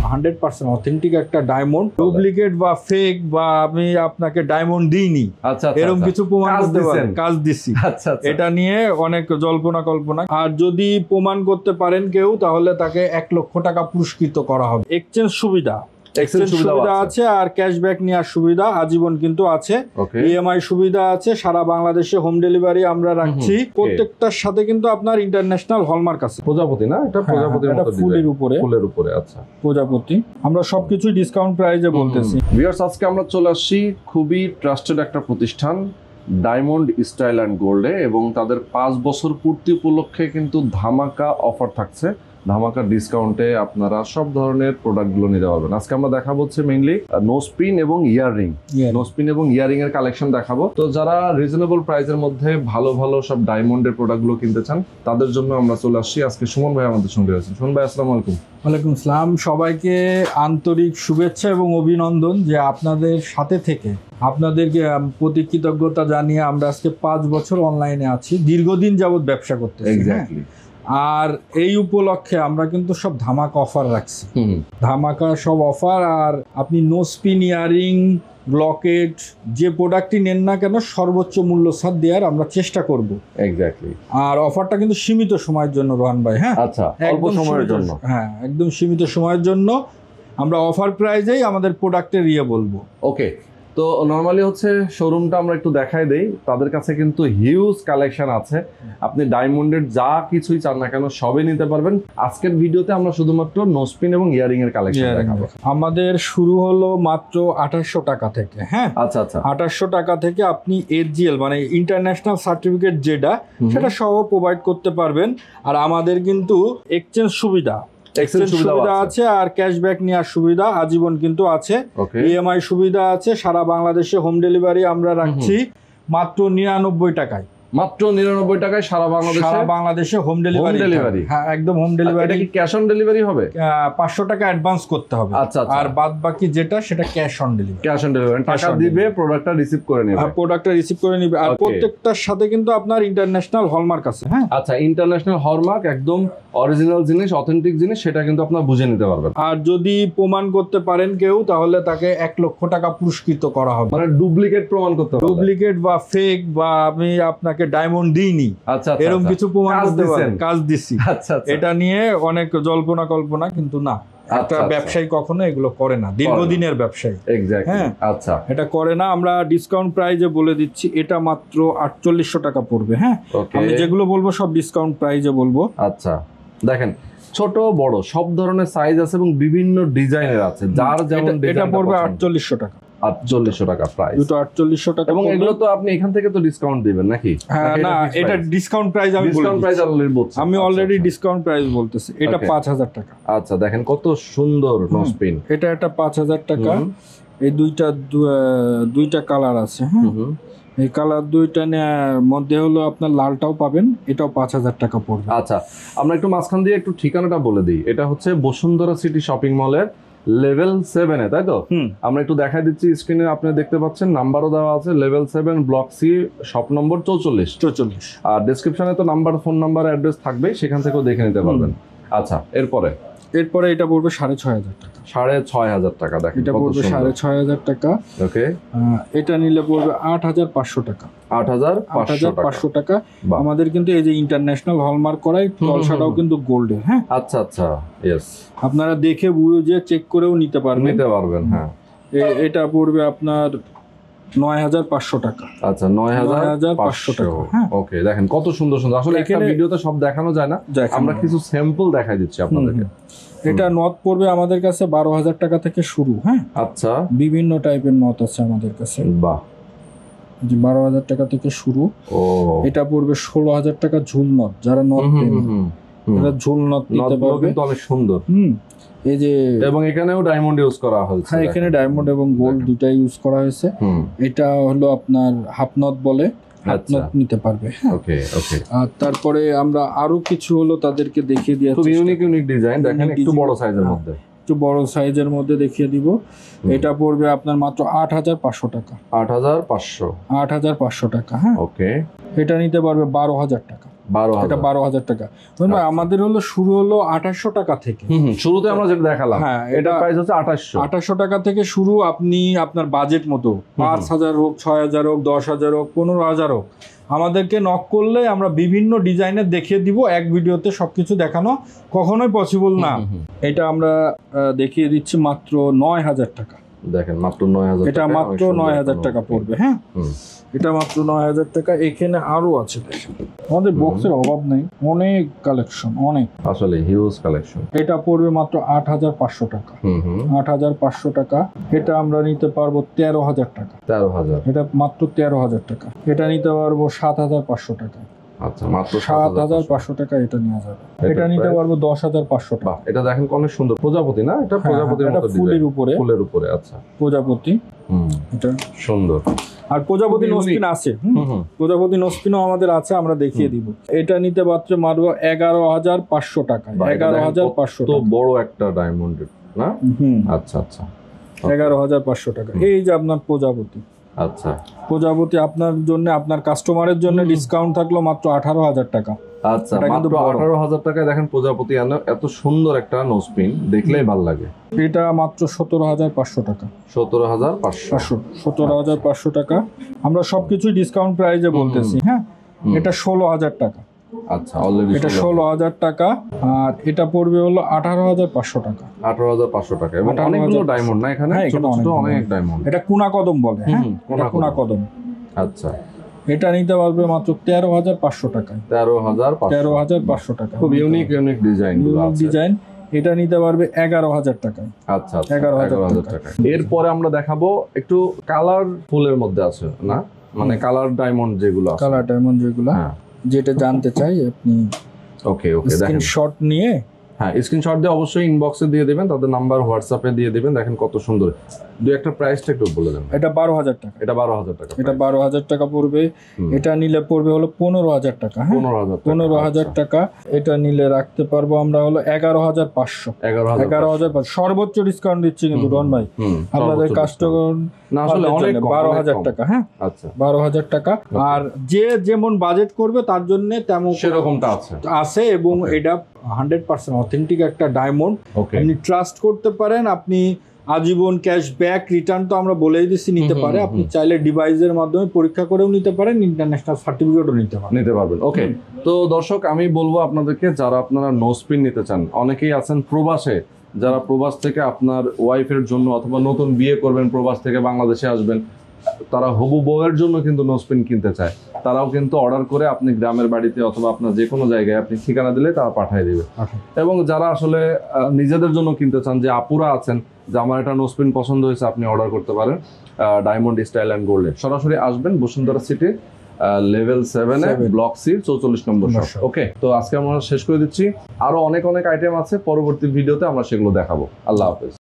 100% authentic একটা diamond, duplicate বা fake বা আমি আপনাকে ডায়মন্ড দিইনি এরকম কিছু প্রমাণ করতে পারেন, কাজ দিচ্ছি। এটা নিয়ে অনেক জল্পনা কল্পনা। আর যদি প্রমাণ করতে পারেন কেউ, তাহলে তাকে 1 লক্ষ টাকা পুরস্কৃত করা হবে। এক্সচেঞ্জ সুবিধা আছে আর ক্যাশব্যাক নেওয়ার সুবিধা আজীবন কিন্তু আছে। ইএমআই সুবিধা আছে, সারা বাংলাদেশে হোম ডেলিভারি আমরা রাখছি। প্রত্যেকটার সাথে কিন্তু আপনার ইন্টারন্যাশনাল হলমার্ক আছে। প্রজাপতি না, এটা প্রজাপতির মতো ফুলের উপরে আচ্ছা প্রজাপতি। আমরা সবকিছু ডিসকাউন্ট প্রাইসে বলতেছি। ভিউয়ার্স, আজকে আমরা চলে আসছি খুবই ট্রাস্টেড একটা প্রতিষ্ঠান ডায়মন্ড স্টাইল অ্যান্ড গোল্ডে, এবং তাদের 5 বছর পূর্তি উপলক্ষে কিন্তু ধামাকা অফার থাকছে। ধামাকা ডিসকাউন্টে আপনারা সব ধরনের প্রোডাক্টগুলো নিতে পারবেন। আজকে আমরা দেখাবো হচ্ছে মেইনলি নোজপিন এবং ইয়াররিং, নোজপিন এবং ইয়াররিং এর কালেকশন দেখাবো। তো যারা রিজনেবল প্রাইসের মধ্যে ভালো ভালো সব ডায়মন্ডের প্রোডাক্টগুলো কিনতে চান, তাদের জন্য আমরা চলে আসছি। আজকে সুমন ভাই আমাদের সঙ্গে আছেন। সুমন ভাই, আসসালামু আলাইকুম। ওয়ালাইকুম আসসালাম। সবাইকে আন্তরিক শুভেচ্ছা এবং অভিনন্দন যে আপনাদের সাথে থেকে আপনাদেরকে প্রতি কৃতজ্ঞতা জানিয়ে আমরা আজকে 5 বছর অনলাইনে আছি, দীর্ঘদিন যাবৎ ব্যবসা করতেছি। আর এই উপলক্ষে আমরা কিন্তু সব ধামাকা অফার রাখছি, ধামাকা সব অফার। আর আপনি নোজপিন, ইয়ারিং, লকেট যে প্রোডাক্টই নেন না কেন সর্বোচ্চ মূল্য ছাড় দেওয়ার আমরা চেষ্টা করব। আর অফারটা কিন্তু সীমিত সময়ের জন্য রোহান ভাই। হ্যাঁ, আচ্ছা, অল্প সময়ের জন্য। হ্যাঁ, একদম সীমিত সময়ের জন্য আমরা অফার প্রাইজেই আমাদের প্রোডাক্টের বলবো। ওকে, তো নরমালি হচ্ছে শোরুমটা আমরা একটু দেখাই দেই। তাদের কাছে কিন্তু হিউজ কালেকশন আছে, আপনি ডায়মন্ডের যা কিছুই চান না কেন সবই নিতে পারবেন। আজকের ভিডিওতে আমরা শুধুমাত্র নোজপিন এবং ইয়ারিং এর কালেকশন দেখাবো। আমাদের শুরু হলো মাত্র 2800 টাকা থেকে। হ্যাঁ, আচ্ছা, 2800 টাকা থেকে আপনি এজিএল মানে ইন্টারন্যাশনাল সার্টিফিকেট যেটা, সেটা সহ প্রোভাইড করতে পারবেন। আর আমাদের কিন্তু এক্সচেঞ্জ সুবিধা আছে আর ক্যাশব্যাক নেওয়ার সুবিধা আজীবন কিন্তু আছে। ইএমআই সুবিধা আছে, সারা বাংলাদেশে হোম ডেলিভারি আমরা রাখছি মাত্র 99 টাকায়। মাত্র 99 টাকায় সারা বাংলাদেশে হোম ডেলিভারি। হ্যাঁ, একদম হোম ডেলিভারি। এটা কি ক্যাশ অন ডেলিভারি হবে? 500 টাকা অ্যাডভান্স করতে হবে। আচ্ছা, আর বাদ বাকি যেটা সেটা ক্যাশ অন ডেলিভারি। টাকা দিবে, প্রোডাক্টটা রিসিভ করে নেবে। আর প্রত্যেকটার সাথে কিন্তু আপনার ইন্টারন্যাশনাল হলমার্ক আছে। হ্যাঁ, আচ্ছা, ইন্টারন্যাশনাল হলমার্ক, একদম অরিজিনাল জিনিস, অথেন্টিক জিনিস, সেটা কিন্তু আপনারা বুঝে নিতে পারবেন। আর যদি প্রমাণ করতে পারেন কেউ, তাহলে তাকে 1 লক্ষ টাকা পুরস্কৃত করা হবে। মানে ডুপ্লিকেট প্রমাণ করতে হবে, ডুপ্লিকেট বা ফেক বা আমি আপনাকে ডায়মন্ড দিইনি এরকম কিছু প্রমাণ করতে পারেন, কাজ দিচ্ছি। এটা নিয়ে অনেক জল্পনা কল্পনা, কিন্তু না, একটা ব্যবসায়ী কখনো এগুলো করে না, দীর্ঘদিনের ব্যবসায়ী। হ্যাঁ, আচ্ছা, এটা করে না। আমরা ডিসকাউন্ট প্রাইজে বলে দিচ্ছি, এটা মাত্র 4800 টাকা পড়বে। হ্যাঁ, আমি যেগুলো বলবো সব ডিসকাউন্ট প্রাইজে বলবো। আচ্ছা, দেখেন ছোট বড় সব ধরনের সাইজ আছে এবং বিভিন্ন ডিজাইনের আছে, যার যেমন। এটা পড়বে 4800 টাকা। 4800 টাকা প্রাইস, দুটো 4800 টাকা। এবং এগুলো তো আপনি এখান থেকে তো ডিসকাউন্ট দিবেন নাকি? হ্যাঁ, না, এটা ডিসকাউন্ট প্রাইস আমি অলরেডি ডিসকাউন্ট প্রাইস বলতেছি। এটা 5000 টাকা। আচ্ছা, দেখেন কত সুন্দর নোজপিন। এটা 5000 টাকা। এই দুইটা কালার আছে। হ্যাঁ, এই কালার দুইটা মধ্যে হলো আপনার লালটাও পাবেন, এটাও 5000 টাকা পড়বে। আচ্ছা, আমরা একটু মাঝখান দিয়ে একটু ঠিকানাটা বলে দিই। এটা হচ্ছে বসুন্ধরা সিটি শপিং মলের লেভেল 7 এ, তাই তো? আমরা একটু দেখাই দিচ্ছি স্ক্রিনে, আপনি দেখতে পাচ্ছেন, নাম্বারও দেওয়া আছে। Level 7, block C, shop number 44। আর ডেসক্রিপশনে তো নাম্বার, ফোন নাম্বার, অ্যাড্রেস থাকবে, সেখান থেকেও দেখে নিতে পারবেন। আচ্ছা, এরপরে এটা পড়বে 6500 টাকা। 6500 টাকা। দেখেন এটা পড়বে 6500 টাকা। ওকে, এটা নিলে পড়বে 8500 টাকা। 8500 টাকা। আমাদের কিন্তু এই যে ইন্টারন্যাশনাল হলমার্ক করাই, তলসাটাও কিন্তু গোল্ডের। হ্যাঁ, আচ্ছা, ইয়েস, আপনারা দেখে বুঝে চেক করেও নিতে পারবেন। হ্যাঁ, এটা পড়বে আপনার 9500 টাকা। আচ্ছা, 9500 টাকা। ওকে, দেখেন কত সুন্দর সুন্দর। আসলে একটা ভিডিওতে সব দেখানো যায় না, আমরা কিছু স্যাম্পল দেখাই দিচ্ছি আপনাদেরকে। এটা নথ পড়বে আমাদের কাছে 12000 টাকা থেকে শুরু। হ্যাঁ, আচ্ছা, বিভিন্ন টাইপের নথ আছে আমাদের কাছে। বাহ, 12000 টাকা থেকে শুরু। এটা পড়বে 16000 টাকা ঝুল নথ। যারা নথ এটা ঝুল নথ নিতে পারবে, কিন্তু অনেক সুন্দর। এই যে, এবং এখানেও ডায়মন্ড ইউজ করা হয়েছে। হ্যাঁ, এখানে ডায়মন্ড এবং গোল্ড দুটাই ইউজ করা হয়েছে। এটা হলো আপনার হাফ নথ বলে, হাফ নথ নিতে পারবে। ওকে, আর তারপরে আমরা আরো কিছু হলো তাদেরকে দেখিয়ে দিয়ে, খুব ইউনিক ডিজাইন। দেখেন একটু বড় সাইজের মধ্যে, একটু বড় সাইজের মধ্যে দেখিয়ে দিব। এটা পড়বে আপনার মাত্র 8500 টাকা। 8500 টাকা। হ্যাঁ, ওকে, এটা নিতে পারবে 12000 টাকা। এটা 12,000 টাকা। আমাদের হলো শুরু হলো 2800 টাকা থেকে। শুরুতে আমরা যেটা দেখালাম, হ্যাঁ, এটা প্রাইস হচ্ছে 2800 টাকা থেকে শুরু। আপনি আপনার বাজেট মতো 5,000 হোক, 6,000 হোক, 10,000 হোক, 15,000 হোক, আমাদেরকে নক করলে আমরা বিভিন্ন ডিজাইনের দেখিয়ে দিব। এক ভিডিওতে সবকিছু দেখানো কখনোই পসিবল না। এটা আমরা দেখিয়ে দিচ্ছি মাত্র 9,000 টাকা। দেখেন মাত্র 9,000, এটা মাত্র 9,000 টাকা পড়বে। হ্যাঁ, এটা মাত্র 9,000 টাকা। এখানে আরো আছে, আমাদের বক্সের অভাব নেই, অনেক কালেকশন, অনেক, আসলে হিউজ কালেকশন। এটা পড়বে মাত্র 8,500 টাকা। 8,500 টাকা। এটা আমরা নিতে পারবো 13,000 টাকা। 13,000, এটা মাত্র 13,000 টাকা। এটা নিতে পারবো 7,500 টাকা। আচ্ছা, মাত্র 7,500 টাকা এটা নেওয়া যাবে। এটা নিতে পারবো 10,500 টাকা। এটা দেখেন অনেক সুন্দর প্রজাপতি না, এটা প্রজাপতির মতো ফুলের উপরে, ফুলের উপরে। আচ্ছা, প্রজাপতি, এটা সুন্দর। আর প্রজাপতি নোসপিন আছে, প্রজাপতি নোসপিনও আমাদের আছে, আমরা দেখিয়ে দিব। এটা নিতে পারছে মারবো 11,500 টাকা। 11,500 তো টাকা, বড় একটা ডায়মন্ড না? আচ্ছা আচ্ছা, 11,500 টাকা। এই যে আপনার প্রজাপতি, আচ্ছা, প্রজাপতি আপনার জন্য, আপনার কাস্টমারের জন্য ডিসকাউন্ট থাকলো মাত্র 18,000 টাকা। আচ্ছা, মাত্র 18,000 টাকায় দেখেন প্রজাপতি এত সুন্দর একটা নোসপিন, দেখলেই ভালো লাগে। এটা মাত্র 17,500 টাকা। 17,500, 17,500 টাকা। আমরা সবকিছুই ডিসকাউন্ট প্রাইসে বলতেছি। হ্যাঁ, এটা 16,000 টাকা। আচ্ছা, অলরেডি এটা 16,000 টাকা। আর এটা পড়বে হলো 18,500 টাকা। 18,500 টাকা। এবং অনেকগুলো ডায়মন্ড না এখানে, ছোট ছোট অনেক ডায়মন্ড। এটা কুনা কদম বলে। হ্যাঁ, এটা কুনা কদম। আচ্ছা, এটা নিতে পারবে মাত্র 13,500 টাকা। 13,500 টাকা। খুব ইউনিক ইউনিক ডিজাইন, ডিজাইন। এটা নিতে পারবে 11,000 টাকা। আচ্ছা, 11,000 টাকা। এরপরে আমরা দেখাবো একটু কালার ফুলের মধ্যে আছে না, মানে কালার ডায়মন্ড যেগুলো আছে, কালার ডায়মন্ড যেগুলো, যেটা জানতে চাই আপনি ওকে দেখেন স্ক্রিনশট নিয়ে, হ্যাঁ স্ক্রিনশট দিয়ে অবশ্যই ইনবক্সে দিয়ে দিবেন, তাদের নাম্বার হোয়াটসঅ্যাপে দিয়ে দিবেন। দেখেন কত সুন্দর। দুই একটা প্রাইসটা একটু বলে দেন। এটা 12,000 টাকা। এটা 12,000 টাকা। এটা 12,000 টাকা পড়বে। এটা নিলে পড়বে হলো 15,000 টাকা। 15,000 টাকা। এটা নিলে রাখতে পারবো আমরা হলো 11,500। 11,500 সর্বোচ্চ ডিসকাউন্ট দিচ্ছি কিন্তু রন ভাই আপনাদের কাস্টমার না, আসলে অনেক 12,000 টাকা। হ্যাঁ, আচ্ছা, 12,000 টাকা। আর যে যেমন বাজেট করবে তার জন্য তেমন সেরকমটা আছে। এবং এটা 100% অথেন্টিক একটা ডায়মন্ড। আপনি ট্রাস্ট করতে পারেন। আপনি আজীবন ক্যাশব্যাক, রিটার্ন তো আমরা বলেই দিচ্ছি নিতে পারে। আপনি চাইলে ডিভাইসের মাধ্যমে পরীক্ষা করেও নিতে পারেন, ইন্টারন্যাশনাল সার্টিফিকেটও নিতে পারবেন। ওকে, তো দর্শক আমি বলবো আপনাদেরকে, যারা আপনারা নোসপিন নিতে চান, অনেকেই আছেন প্রবাসে, যারা প্রবাস থেকে আপনার ওয়াইফের জন্য অথবা নতুন বিয়ে করবেন, প্রবাস থেকে বাংলাদেশে আসবেন, তারা হবু বউয়ের জন্য কিন্তু নোসপিন কিনতে চায়। তারাও কিন্তু অর্ডার করে আপনি গ্রামের বাড়িতে অথবা আপনার যে কোনো জায়গায় আপনি ঠিকানা দিলে তারা পাঠিয়ে দিবে। এবং যারা আসলে নিজেদের জন্য কিনতে চান, যে আপুরা আছেন যে আমার একটা নোসপিন পছন্দ হয়েছে, আপনি অর্ডার করতে পারেন ডায়মন্ড স্টাইল অ্যান্ড গোল্ডে। সরাসরি আসবেন Bashundhara City level 7 block C 44 number shop. Okay, তো আজকে আমরা শেষ করে দিচ্ছি। আরো অনেক অনেক আইটেম আছে, পরবর্তী ভিডিওতে আমরা সেগুলো দেখাবো। আল্লাহ হাফেজ।